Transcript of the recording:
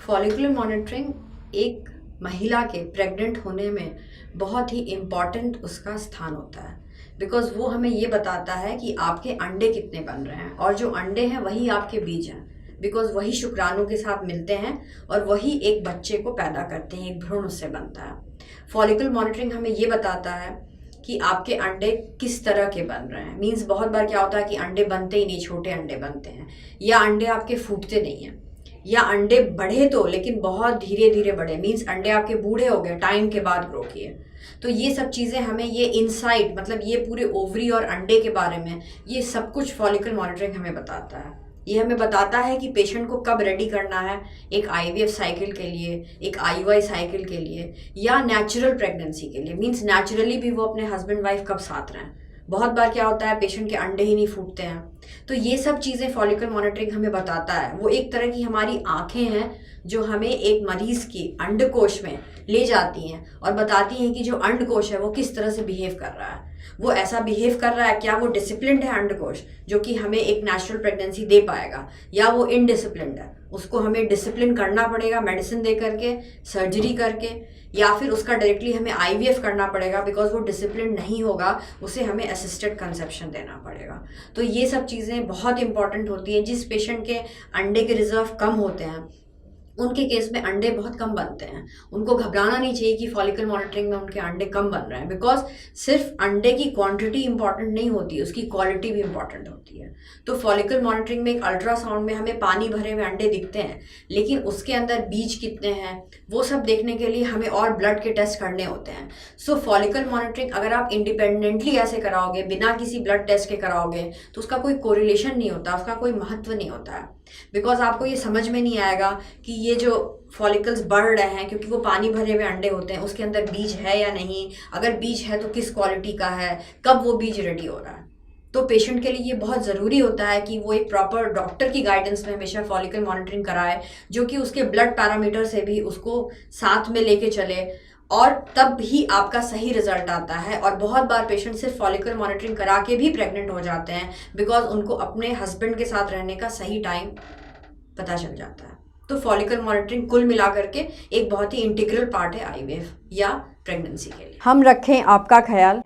Follicular monitoring एक महिला के प्रेग्नेंट होने में बहुत ही इम्पॉर्टेंट उसका स्थान होता है, बिकॉज वो हमें ये बताता है कि आपके अंडे कितने बन रहे हैं, और जो अंडे हैं वही आपके बीज हैं, बिकॉज वही शुक्राणु के साथ मिलते हैं और वही एक बच्चे को पैदा करते हैं, एक भ्रूण उससे बनता है। फॉलिकुलर मॉनिटरिंग हमें ये बताता है कि आपके अंडे किस तरह के बन रहे हैं। मीन्स बहुत बार क्या होता है कि अंडे बनते ही नहीं, छोटे अंडे बनते हैं, या अंडे आपके फूटते नहीं हैं, या अंडे बढ़े तो लेकिन बहुत धीरे धीरे बढ़े, मीन्स अंडे आपके बूढ़े हो गए, टाइम के बाद ग्रो किए। तो ये सब चीज़ें हमें ये इनसाइट, मतलब ये पूरे ओवरी और अंडे के बारे में ये सब कुछ फॉलिकल मॉनिटरिंग हमें बताता है। ये हमें बताता है कि पेशेंट को कब रेडी करना है एक आईवीएफ साइकिल के लिए, एक आईयूआई साइकिल के लिए, या नेचुरल प्रेगनेंसी के लिए। मीन्स नेचुरली भी वो अपने हस्बैंड वाइफ कब साथ रहें। बहुत बार क्या होता है पेशेंट के अंडे ही नहीं फूटते हैं। तो ये सब चीज़ें फॉलिकल मॉनिटरिंग हमें बताता है। वो एक तरह की हमारी आंखें हैं जो हमें एक मरीज़ की अंडकोश में ले जाती हैं और बताती हैं कि जो अंडकोश है वो किस तरह से बिहेव कर रहा है, वो ऐसा बिहेव कर रहा है, क्या वो डिसिप्लिन्ड है अंडकोश जो कि हमें एक नेचुरल प्रेगनेंसी दे पाएगा, या वो इनडिसिप्लिन्ड है, उसको हमें डिसिप्लिन करना पड़ेगा मेडिसिन दे करके, सर्जरी करके, या फिर उसका डायरेक्टली हमें आईवीएफ करना पड़ेगा बिकॉज वो डिसिप्लिन नहीं होगा, उसे हमें असिस्टेड कंसेप्शन देना पड़ेगा। तो ये सब चीज़ें बहुत इंपॉर्टेंट होती हैं। जिस पेशेंट के अंडे के रिजर्व कम होते हैं उनके केस में अंडे बहुत कम बनते हैं, उनको घबराना नहीं चाहिए कि फॉलिकल मॉनिटरिंग में उनके अंडे कम बन रहे हैं, बिकॉज सिर्फ अंडे की क्वांटिटी इंपॉर्टेंट नहीं होती, उसकी क्वालिटी भी इंपॉर्टेंट होती है। तो फॉलिकल मॉनिटरिंग में एक अल्ट्रासाउंड में हमें पानी भरे हुए अंडे दिखते हैं, लेकिन उसके अंदर बीज कितने हैं वो सब देखने के लिए हमें और ब्लड के टेस्ट करने होते हैं। सो फॉलिकल मॉनिटरिंग अगर आप इंडिपेंडेंटली ऐसे कराओगे, बिना किसी ब्लड टेस्ट के कराओगे, तो उसका कोई कोरिलेशन नहीं होता, उसका कोई महत्व नहीं होता है, बिकॉज आपको ये समझ में नहीं आएगा कि ये जो फॉलिकल्स बढ़ रहे हैं, क्योंकि वो पानी भरे हुए अंडे होते हैं, उसके अंदर बीज है या नहीं, अगर बीज है तो किस क्वालिटी का है, कब वो बीज रेडी हो रहा है। तो पेशेंट के लिए ये बहुत ज़रूरी होता है कि वो एक प्रॉपर डॉक्टर की गाइडेंस में हमेशा फॉलिकल मॉनिटरिंग कराए, जो कि उसके ब्लड पैरामीटर से भी उसको साथ में लेके चले, और तब भी आपका सही रिजल्ट आता है। और बहुत बार पेशेंट सिर्फ फॉलिकल मॉनिटरिंग करा के भी प्रेग्नेंट हो जाते हैं, बिकॉज उनको अपने हस्बैंड के साथ रहने का सही टाइम पता चल जाता है। तो फॉलिकल मॉनिटरिंग कुल मिलाकर के एक बहुत ही इंटीग्रल पार्ट है आईवीएफ या प्रेगनेंसी के लिए। हम रखें आपका ख्याल।